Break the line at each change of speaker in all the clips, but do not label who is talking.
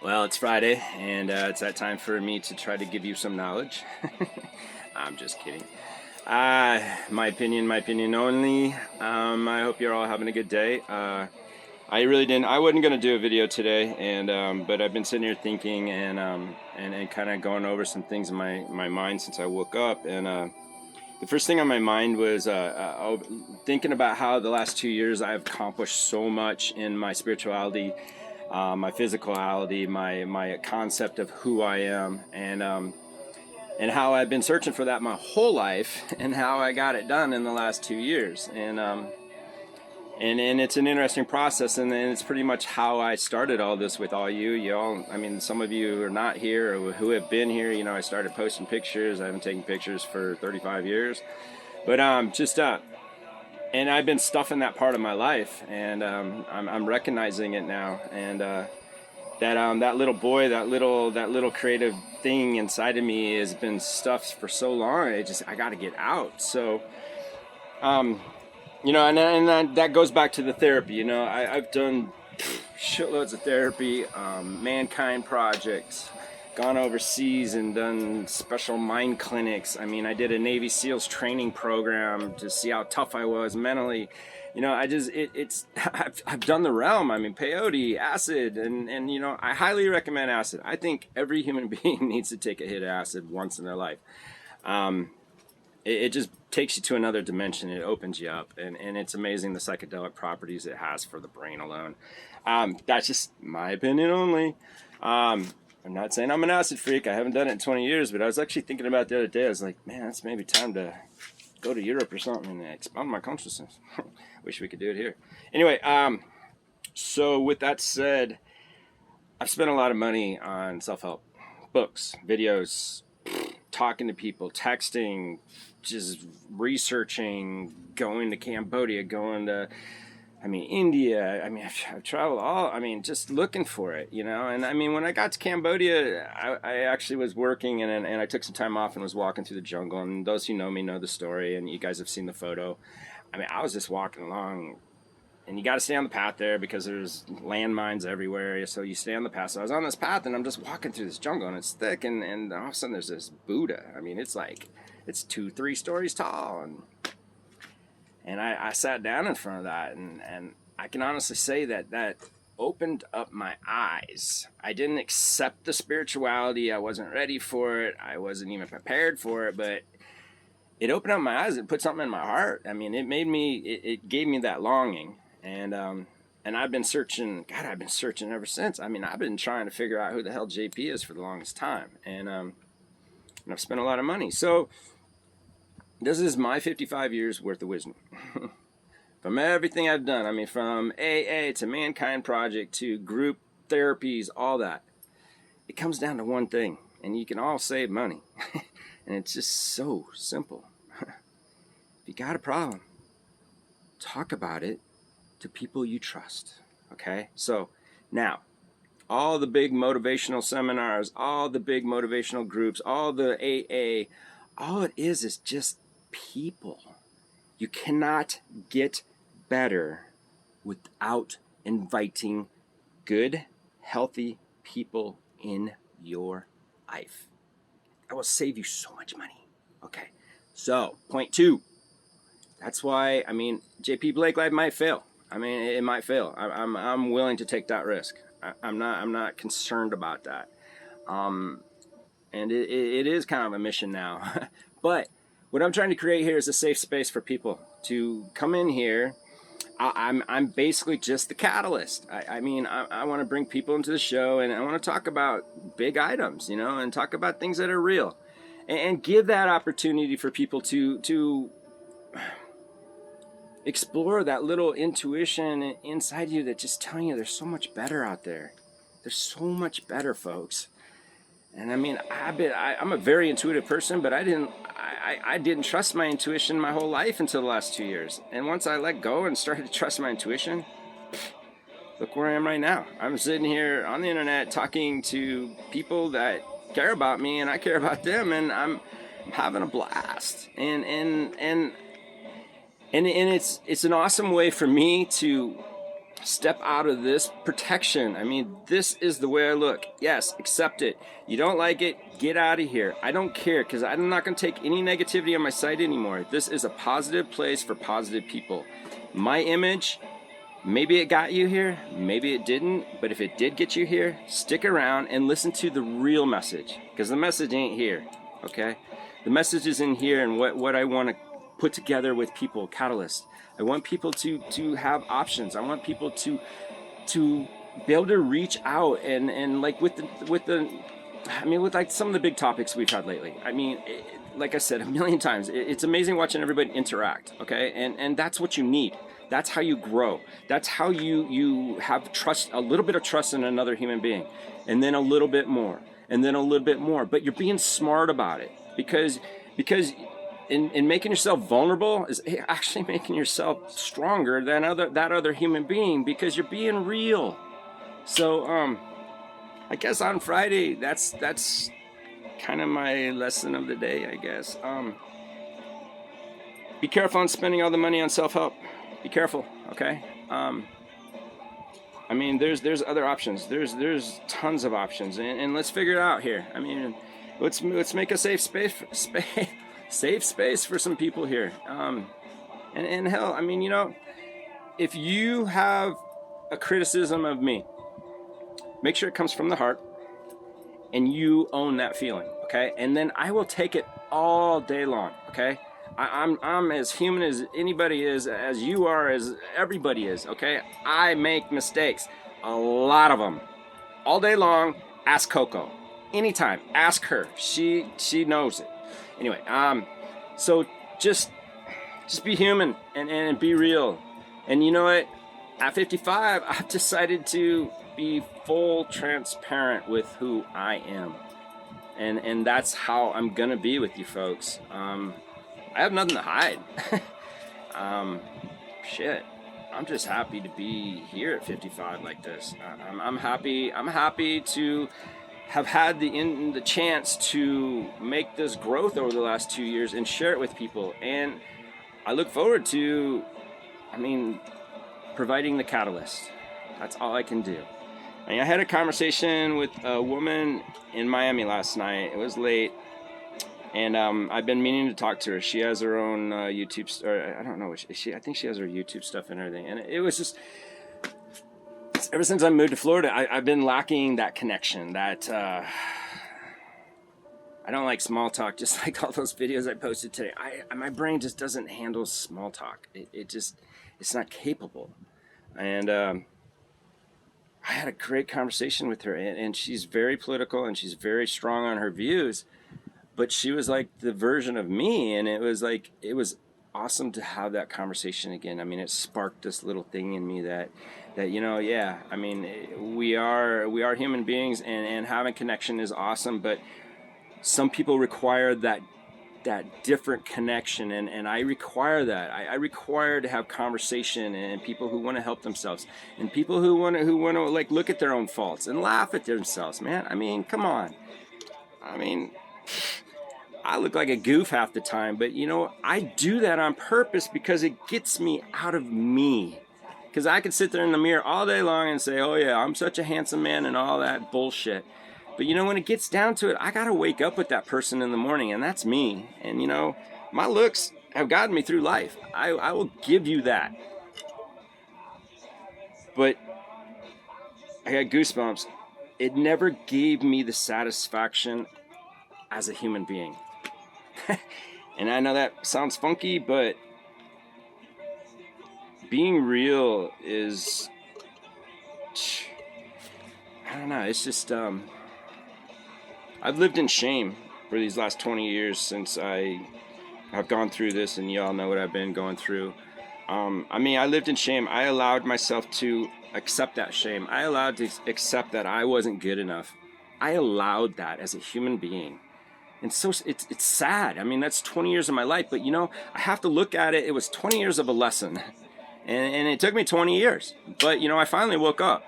Well, it's Friday, and it's that time for me to try to give you some knowledge. I'm just kidding. My opinion only. I hope you're all having a good day. I really didn't. I wasn't gonna do a video today, and but I've been sitting here thinking and kind of going over some things in my mind since I woke up. And the first thing on my mind was thinking about how the last 2 years I've accomplished so much in my spirituality, my physicality, my concept of who I am, and how I've been searching for that my whole life, and how I got it done in the last 2 years. And it's an interesting process, and it's pretty much how I started all this with all you all. I mean, some of you are not here or who have been here. I started posting pictures. I haven't taken pictures for 35 years, but and I've been stuffing that part of my life, and I'm recognizing it now, and that little boy, that little creative thing inside of me has been stuffed for so long. I got to get out. So, and that goes back to the therapy. I've done shitloads of therapy, Mankind projects, gone overseas and done special mind clinics. I mean, I did a Navy SEALs training program to see how tough I was mentally. I've done the realm. I mean, peyote, acid, and I highly recommend acid. I think every human being needs to take a hit of acid once in their life. It just takes you to another dimension. It opens you up, and it's amazing the psychedelic properties it has for the brain alone. That's just my opinion only. I'm not saying I'm an acid freak. I haven't done it in 20 years, but I was actually thinking about the other day. I was like, man, it's maybe time to go to Europe or something and expand my consciousness. Wish we could do it here. Anyway, so with that said, I've spent a lot of money on self-help books, videos, talking to people, texting, just researching, going to Cambodia, India. I've traveled just looking for it, And when I got to Cambodia, I actually was working, and I took some time off and was walking through the jungle. And those who know me know the story, and you guys have seen the photo. I was just walking along, and you got to stay on the path there because there's landmines everywhere. So you stay on the path. So I was on this path, and I'm just walking through this jungle, and it's thick, and all of a sudden there's this Buddha. It's 2-3 stories tall, and I sat down in front of that, and I can honestly say that opened up my eyes. I didn't accept the spirituality. I wasn't ready for it. I wasn't even prepared for it, but it opened up my eyes. It put something in my heart. It gave me that longing, and I've been searching. God, I've been searching ever since. I've been trying to figure out who the hell JP is for the longest time, and I've spent a lot of money. So this is my 55 years worth of wisdom. From everything I've done, from AA to Mankind Project to group therapies, all that. It comes down to one thing, and you can all save money. And it's just so simple. If you got a problem, talk about it to people you trust, okay? So now, all the big motivational seminars, all the big motivational groups, all the AA, all it is just people. You cannot get better without inviting good, healthy people in your life. That will save you so much money. Okay, so point 2. That's why JP Blake Live might fail. It might fail. I'm willing to take that risk. I'm not concerned about that. And it is kind of a mission now, but what I'm trying to create here is a safe space for people to come in here. I'm basically just the catalyst. I want to bring people into the show, and I want to talk about big items, and talk about things that are real, and give that opportunity for people to explore that little intuition inside you that's just telling you there's so much better out there. There's so much better, folks. And I'm a very intuitive person, but I didn't trust my intuition my whole life until the last 2 years. And once I let go and started to trust my intuition, look where I am right now. I'm sitting here on the internet talking to people that care about me, and I care about them, and I'm having a blast. And it's an awesome way for me to Step out of this protection. I mean, this is the way I look. Yes, accept it. You don't like it, get out of here. I don't care, because I'm not going to take any negativity on my site anymore. This is a positive place for positive people. My image, maybe it got you here, maybe it didn't, but if it did get you here, stick around and listen to the real message, because the message ain't here, okay? The message is in here, and what I want to put together with people, Catalyst. I want people to have options. I want people to be able to reach out and like with like some of the big topics we've had lately. I mean, like I said a million times, it's amazing watching everybody interact. Okay, and that's what you need. That's how you grow. That's how you have trust, a little bit of trust in another human being, and then a little bit more, and then a little bit more. But you're being smart about it, because in making yourself vulnerable is actually making yourself stronger than that other human being, because you're being real. So I guess on Friday, that's kind of my lesson of the day, I guess. Be careful on spending all the money on self-help. Be careful, okay? I mean, there's other options. There's tons of options, and let's figure it out here. I mean, let's make a safe space for some people here. And hell, I mean, if you have a criticism of me, make sure it comes from the heart, and you own that feeling, okay? And then I will take it all day long, okay? I'm as human as anybody is, as you are, as everybody is, okay? I make mistakes, a lot of them, all day long. Ask Coco, anytime. Ask her, she knows it. Anyway, so just be human and be real. And you know what? At 55, I've decided to be full transparent with who I am. And that's how I'm gonna be with you folks. I have nothing to hide. Shit. I'm just happy to be here at 55 like this. I'm happy to have had the chance to make this growth over the last 2 years and share it with people. And I look forward to, providing the catalyst. That's all I can do. I had a conversation with a woman in Miami last night. It was late, and I've been meaning to talk to her. She has her own YouTube, or I don't know, I think she has her YouTube stuff and everything. And it was just, ever since I moved to Florida, I've been lacking that connection. That I don't like small talk, just like all those videos I posted today. My brain just doesn't handle small talk. It's not capable. And I had a great conversation with her, and she's very political and she's very strong on her views, but she was like the version of me, and it was awesome to have that conversation again. I mean, it sparked this little thing in me that yeah, I mean, we are human beings, and having connection is awesome, but some people require that different connection, and I require that. I require to have conversation, and people who want to help themselves, and people who want to like look at their own faults and laugh at themselves, man. I mean, come on. I mean, I look like a goof half the time, but I do that on purpose because it gets me out of me. Because I could sit there in the mirror all day long and say, oh yeah, I'm such a handsome man and all that bullshit. But when it gets down to it, I gotta wake up with that person in the morning, and that's me. And my looks have gotten me through life. I will give you that. But I got goosebumps. It never gave me the satisfaction as a human being. And I know that sounds funky, but being real is, I don't know, it's just, I've lived in shame for these last 20 years since I have gone through this, and y'all know what I've been going through. I lived in shame. I allowed myself to accept that shame. I allowed to accept that I wasn't good enough. I allowed that as a human being. And so it's sad. I mean, that's 20 years of my life, but I have to look at it. It was 20 years of a lesson, and it took me 20 years, but I finally woke up.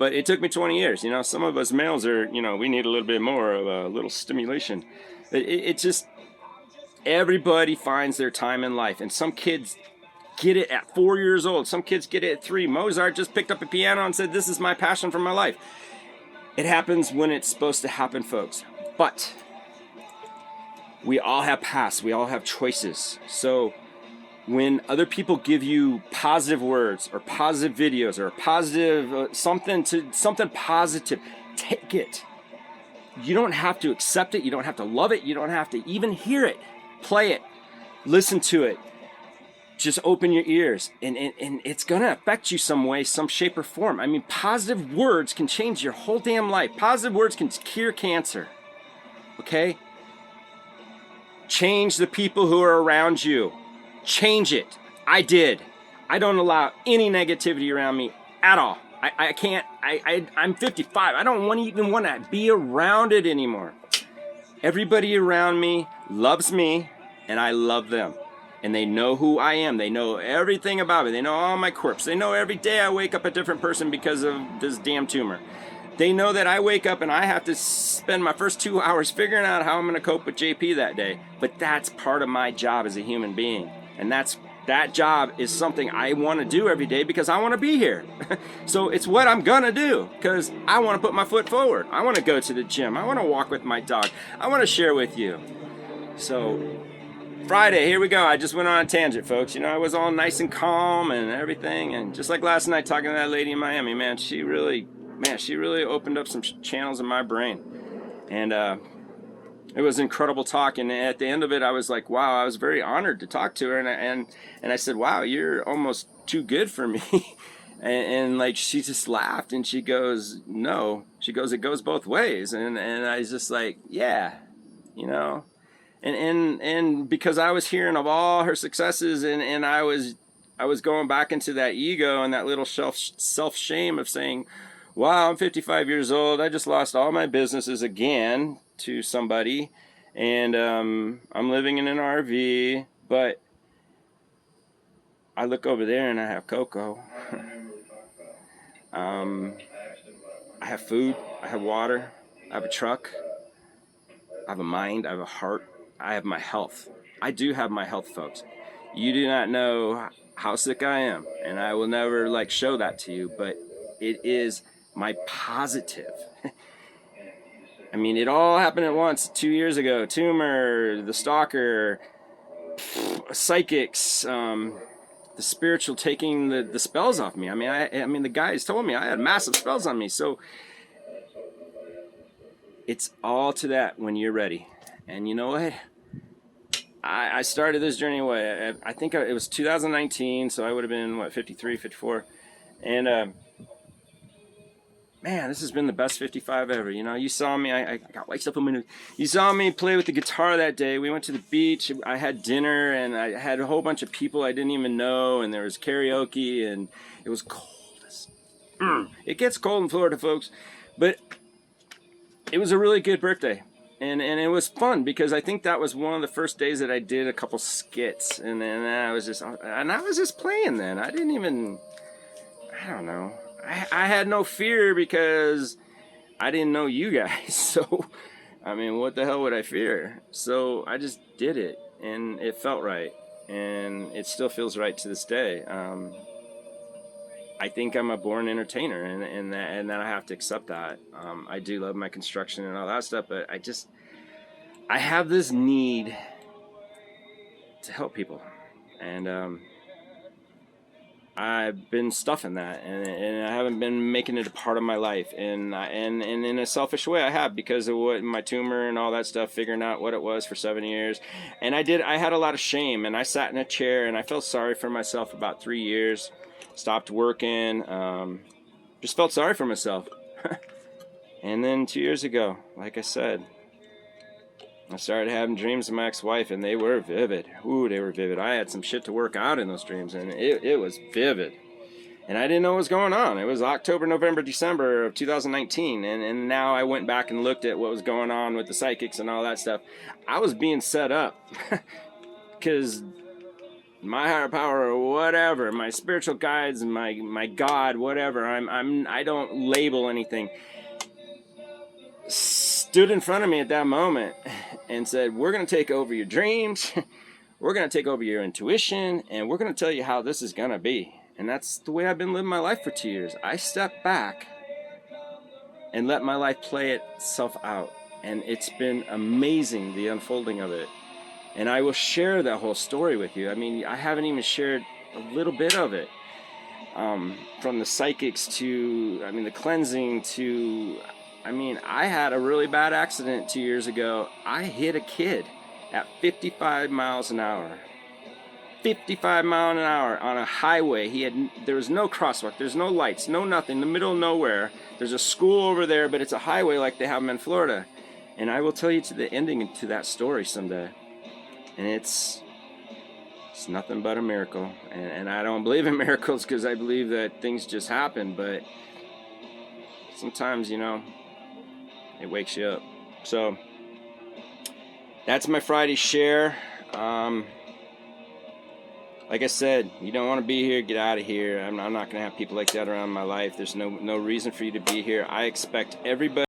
But it took me 20 years. Some of us males are, we need a little bit more of a little stimulation. It just, everybody finds their time in life. And some kids get it at 4 years old. Some kids get it at 3. Mozart just picked up a piano and said, this is my passion for my life. It happens when it's supposed to happen, folks. But we all have pasts. We all have choices. So when other people give you positive words or positive videos or positive something positive, take it. You don't have to accept it. You don't have to love it. You don't have to even hear it. Play it. Listen to it. Just open your ears, and it's going to affect you some way, some shape or form. I mean, positive words can change your whole damn life. Positive words can cure cancer. Okay? Change the people who are around you. Change it. I did. I don't allow any negativity around me at all. I can't. I'm 55. I don't even want to be around it anymore. Everybody around me loves me, and I love them. And they know who I am. They know everything about me. They know all my quirks. They know every day I wake up a different person because of this damn tumor. They know that I wake up and I have to spend my first 2 hours figuring out how I'm going to cope with JP that day. But that's part of my job as a human being. And that job is something I want to do every day because I want to be here. So it's what I'm going to do because I want to put my foot forward. I want to go to the gym. I want to walk with my dog. I want to share with you. So Friday, here we go. I just went on a tangent, folks. You know, I was all nice and calm and everything. And just like last night talking to that lady in Miami, man, she really opened up some channels in my brain. And it was incredible talk. And at the end of it, I was like, wow, I was very honored to talk to her. And I said, wow, you're almost too good for me. and like, she just laughed and she goes, no. She goes, it goes both ways. And I was just like, yeah, you know. And because I was hearing of all her successes and I was going back into that ego and that little self shame of saying, wow, I'm 55 years old. I just lost all my businesses again to somebody. And I'm living in an RV. But I look over there and I have Coco. I have food. I have water. I have a truck. I have a mind. I have a heart. I have my health. I do have my health, folks. You do not know how sick I am, and I will never show that to you, but it is my positive. I mean, it all happened at once 2 years ago. Tumor, the stalker, psychics, the spiritual taking the spells off me. I mean, the guys told me I had massive spells on me, so it's all to that when you're ready. And you know what? I started this journey, I think it was 2019, so I would have been, 53, 54. And, man, this has been the best 55 ever. You know, you saw me, I got white stuff on my nose. You saw me play with the guitar that day. We went to the beach, I had dinner, and I had a whole bunch of people I didn't even know, and there was karaoke, and it was cold. It gets cold in Florida, folks, but it was a really good birthday. And it was fun because I think that was one of the first days that I did a couple skits, and then I was just playing. Then I don't know. I had no fear because I didn't know you guys. So, I mean, what the hell would I fear? So I just did it, and it felt right, and it still feels right to this day. I think I'm a born entertainer, and that I have to accept that. I do love my construction and all that stuff, but I have this need to help people, and I've been stuffing that, and I haven't been making it a part of my life, and in a selfish way I have, because of what my tumor and all that stuff, figuring out what it was for 7 years, and I had a lot of shame, and I sat in a chair, and I felt sorry for myself about 3 years. Stopped working, just felt sorry for myself. And then 2 years ago, like I said, I started having dreams of my ex-wife, and they were vivid. Ooh, they were vivid. I had some shit to work out in those dreams, and it was vivid. And I didn't know what was going on. It was October, November, December of 2019, and now I went back and looked at what was going on with the psychics and all that stuff. I was being set up, because my higher power or whatever, my spiritual guides, my God, whatever, I don't label anything, stood in front of me at that moment and said, we're going to take over your dreams. we're going to take over your intuition, and we're going to tell you how this is going to be. And that's the way I've been living my life for 2 years. I step back and let my life play itself out. And it's been amazing, the unfolding of it. And I will share that whole story with you. I mean, I haven't even shared a little bit of it. From the psychics to, I mean, the cleansing to, I mean, I had a really bad accident 2 years ago. I hit a kid at 55 miles an hour. 55 miles an hour on a highway. There was no crosswalk, there's no lights, no nothing, in the middle of nowhere. There's a school over there, but it's a highway like they have them in Florida. And I will tell you to the ending to that story someday. And it's nothing but a miracle. And I don't believe in miracles because I believe that things just happen, but sometimes, you know, it wakes you up. So that's my Friday share. Like I said, you don't want to be here, get out of here. I'm not going to have people like that around my life. There's no reason for you to be here. I expect everybody